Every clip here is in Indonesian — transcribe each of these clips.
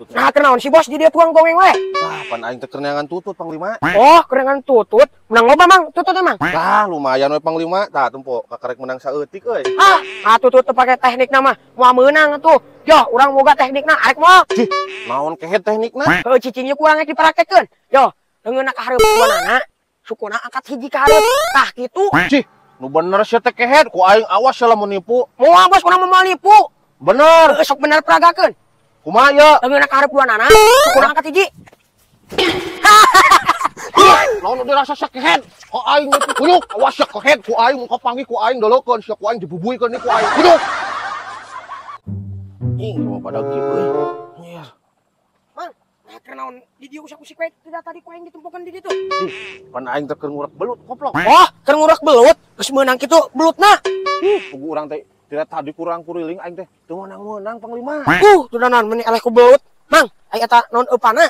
Nah, kenaon si bos jadi tukang goweng we. Wah, pan aing teh kerenangan tutut Panglima. Oh, kerenangan tutut. Menang loba mang, tutut emang. Lah, lumayan we Panglima. Tah tempo kakarek menang saeutik euy. Ah, tutut teu pake teknik nama. Moal meunang atuh. Yo, urang boga teknikna, arek moal. Cih, naon kehe teknikna? Heuh, cicing ieu kurang rek dipraktekeun. Yo, leungeunna ka hareup kuanana, sukuna angkat hiji ka hareup. Tah kitu. Cih, nu bener sia teh kehe ku aing awas sia lamun nipu. Moal bos urang moal nipu. Bener. Heuh, sok bener peragakeun. Kumaha ye? Leungeunna ka hareup kuanana, sukuna angkat hiji. Naon dirasa sia kehe? Ku aing nipu kunyuk. Awas sia kehe ku aing muka panggih ku aing dolokeun sia ku aing dibubuikeun ni ku aing. Kunyuk. Ih, mau pada kieu euy. Iya. Mang, nah kenaon di dieu usah-usik we tidak tadi ku aing ditumpukeun di ditu. Pan aing teh keur ngurak belut goblok. Oh, keur ngurak belut, geus meunang kitu belutna. Pugu urang teh tidak tadi kurang kuriling aing teh teu meunang Panglima. Tudanan meni eleh ku belut. Mang, aya eta naon eupana?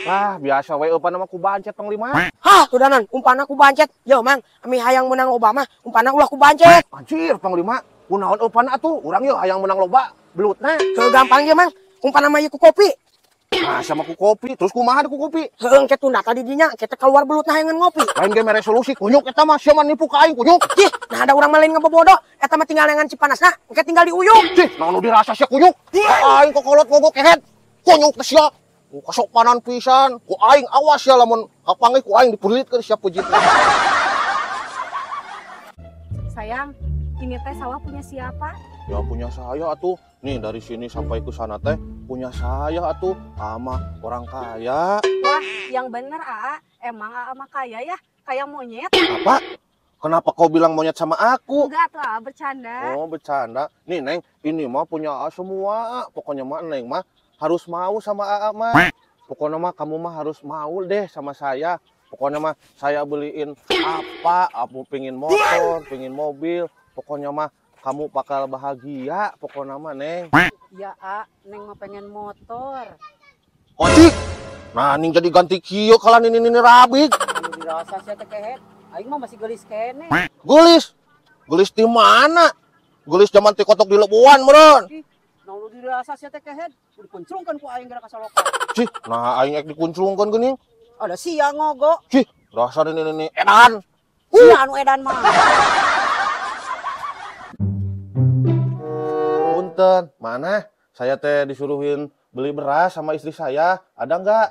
Lah, biasa we eupan mah ku bancet Panglima. Hah, tudanan umpana ku bancet. Yo, Mang, ami hayang menang loba mah, umpana ulah ku bancet. Anjir, Panglima, kunaon eupan atuh? Urang ye hayang menang loba belutna. Heuh gampang ge, Mang. Umpana mah ieu ku kopi. Ah, sama ku kopi, terus kumaha ku kopi? Heuh engke tunda tadi dinya, kita keluar belutna hayangan ngopi. Lain ge mere resolusi kunyuk eta mah sia mah nipu ka aing kunyuk. Cih, nah ada urang mah lain ngebobodo. Eta mah tinggal lengan cipanasna, engke tinggal diuyung. Cih, naon nu dirasa sia kunyuk? Ka aing kokolot ngogok kehet. Kunyuk teh sia. Ku kasopanan pisan, ku aing awas sia lamun kapanggih ku aing dipulitkeun sia peujit. Sayang, ini teh sawah punya siapa? Ya punya saya atuh. Nih dari sini sampai ke sana teh punya saya atuh sama orang kaya. Wah, yang bener Aa. Emang Aa mah kaya ya? Kayak monyet? Apa? Kenapa kau bilang monyet sama aku? Enggak tuh Aa, bercanda. Oh bercanda. Nih Neng, ini mah punya A semua. Pokoknya mah Neng mah harus mau sama AA mah. Pokoknya mah kamu mah harus mau deh sama saya. Pokoknya mah saya beliin apa? Aku pengen motor, pengen mobil. Pokoknya mah kamu bakal bahagia. Pokoknya mah Neng. Ya Aa, Neng mah pengen motor. Ojik. Nah, Neng jadi ganti kieu kalau ini rabik. Anu dirasa sia teh kehet. Aing mah masih geulis kene. Gulis. Gulis di mana? Gulis zaman ti kotok di Lebuan meureun. Naon dirasa sia teh kehet. Dikuncrungkeun ku aing gara kasalokan. Cih, nah aing ek dikuncrungkeun geuning. Ada sia ngogo. Cih, dasar ini edan. Sia anu edan mah. Punten, mana? Saya teh disuruhin beli beras sama istri saya. Ada nggak?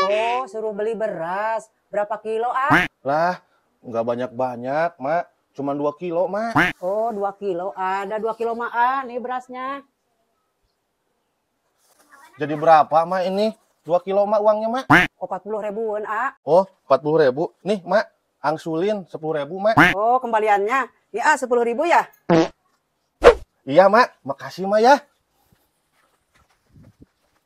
Oh, suruh beli beras. Berapa kilo, Aa? Lah, nggak banyak-banyak, Mak. Cuman 2 kilo, Mak. Oh, 2 kilo. Ada 2 kilo mah, Aa. Nih berasnya. Jadi berapa, Mak, ini? 2 kilo, Mak, uangnya, Mak? Oh, 40 ribuan, Aa. Oh, 40.000. Nih, Mak, angsulin 10.000, Mak. Oh, kembaliannya. Ya, 10.000 ya? Iya, Mak. Makasih, Mak, ya.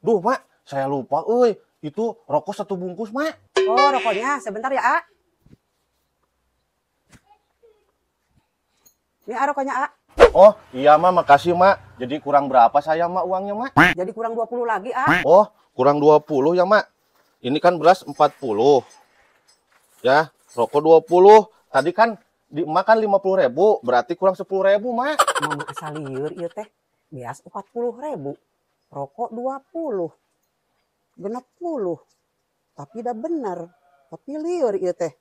Duh, Mak, saya lupa, euy. Itu rokok 1 bungkus, Mak. Oh, rokoknya. Sebentar ya, A. Ini A rokoknya, A. Oh, iya, Mak. Makasih, Mak. Jadi kurang berapa saya, Mak, uangnya, Mak? Jadi kurang 20 lagi, A. Oh, kurang 20 ya, Mak. Ini kan beras 40. Ya, rokok 20. Tadi kan dimakan 50.000, berarti kurang 10.000, Mak. Mama asal liur ieu teh. Beas 40.000. Rokok 20. Genep 10. Tapi dah bener. Tapi liur ieu teh.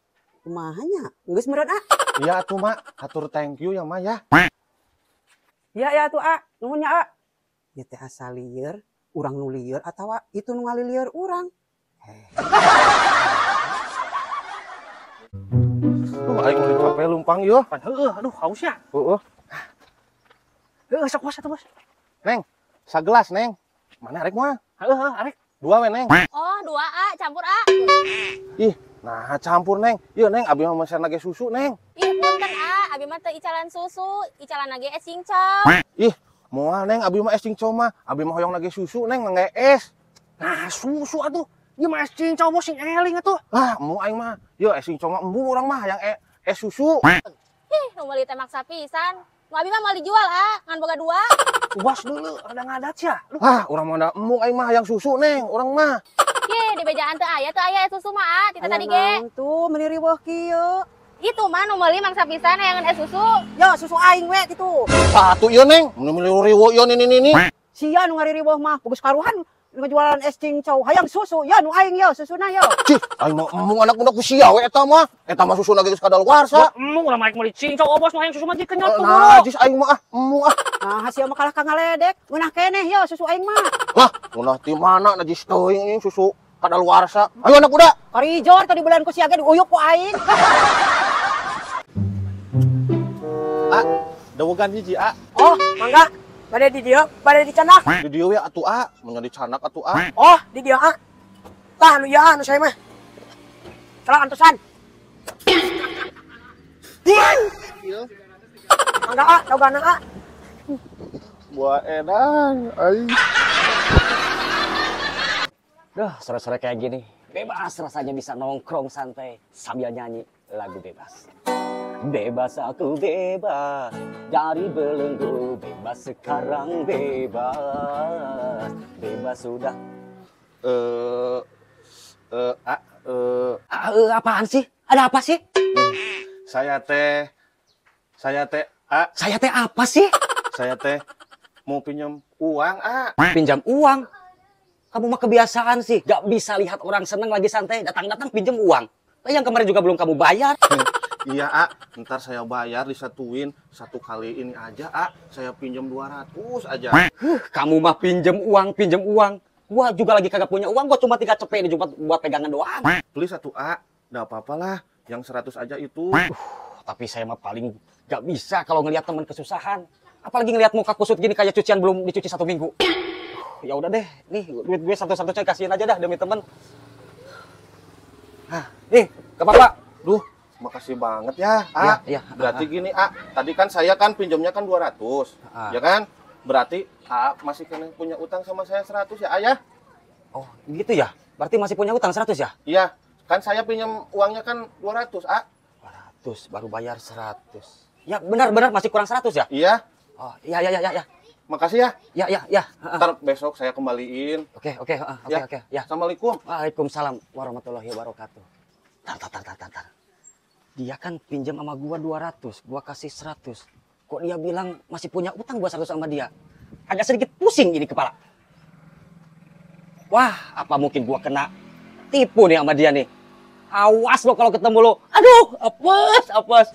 Kumahanya? Geus meureun, A. Iya atuh, Mak. Hatur thank you ya, Mak ya. Ya tuh, A. Nuhun ya, A. Ieu teh asal liur, urang nu lieur atawa itu nu ngalilieur urang. Duh, aing udah capek lumpang yo. Heuh, aduh haus ya. Heeh. Heuh, sok bos atuh bos. Neng, sagelas, Neng. Mana arek mah? Heuh, arek. 2 we, Neng. Oh, 2 A, campur A. Ih, nah campur, Neng. Ieu, Neng, abi mah mesen lage susu, Neng. Ih, punten A, abi mah teu icalan susu, icalan lagi es cincau. Ih, moal, Neng, abi mah es cincau mah. Abi mah hoyong lage susu, Neng, nggak es. Nah, susu atuh. Ieu mah es cincau bos sing eling atuh. Ah, mau aing mah. Yo, es cincau mah embung urang mah yang es susu. Ih, nu meuli teh maksa pisan. Nu abi mah mau dijual A, ngan boga 2. Bos dulu ada ngadat ya. Ah, urang mah da embung aing mah yang susu, Neng, urang mah. Ye, di bejaan teu aya es susu mah A, tita tadi ge. Tuh, meuli riweuh kieu. Itu mah nu meuli mangsa pisan hayangan es susu. Yo, susu aing we kitu. Ah, tuh ieu, Neng. Mun riwo ieu ini. Sia nu ngaririweuh mah bogus karuhan ngejualan es cincau hayang susu ya nu aing ya susuna ya. Cih, aing mah embung anak budak ku sia we eta mah. Eta mah susuna geus kadaluarsa. Emang ulah maik meuli cincau obos nu hayang susu mah jadi kenyot tuh. Najis aing mah embung Nah hasil mah kalah ka ngaledek ngeunah keneh ya susu aing mah. Lah, ngunah ti mana najis teuing ini susu kadaluarsa. Ayo anak budak. Karijor tadi bulan ku siaga diuyuk ku aing. Dawegan hiji Oh, mangga. Bade di dieu, bade di canak. di dieu we atuh mun di canak atuh Oh, di dieu Tah anu ya anu saya mah. Salah antusan. Mangga dogana Buah edan ai. Duh, sore-sore kayak gini, bebas rasanya bisa nongkrong santai sambil nyanyi lagu bebas. Bebas aku bebas, dari belenggu bebas sekarang bebas. Bebas sudah. Apaan sih? Ada apa sih? Saya teh Saya teh apa sih? saya teh mau pinjam uang Pinjam uang? Kamu mah kebiasaan sih, gak bisa lihat orang seneng lagi santai, datang-datang pinjam uang. Lah yang kemarin juga belum kamu bayar. Iya ntar saya bayar disatuin satu kali ini aja saya pinjam 200 aja. Kamu mah pinjam uang. Gua juga lagi kagak punya uang, gua cuma 3 cepet ini cuma buat pegangan doang. Please satu nggak apa-apa lah, yang 100 aja itu. Tapi saya mah paling gak bisa kalau ngelihat teman kesusahan. Apalagi ngelihat muka kusut gini kayak cucian belum dicuci 1 minggu. Ya udah deh, nih duit gue satu-satunya kasihin aja dah demi temen. Nih, ke bapak. Duh, makasih banget ya Iya. Berarti gini tadi kan saya kan pinjamnya kan 200 ya kan. Berarti masih kena punya utang sama saya 100 ya ayah. Oh gitu ya, berarti masih punya utang 100 ya? Iya, kan saya pinjam uangnya kan 200 200 baru bayar 100. Ya benar masih kurang 100 ya? Iya. Oh iya. Makasih ya. Ya. Ntar besok saya kembaliin. Oke. Ya. Assalamualaikum. Waalaikumsalam warahmatullahi wabarakatuh. Tar. Dia kan pinjam sama gua 200, gua kasih 100. Kok dia bilang masih punya utang gua 100 sama dia? Agak sedikit pusing ini kepala. Wah, apa mungkin gua kena tipu nih sama dia nih? Awas lo kalau ketemu lo. Aduh, apes.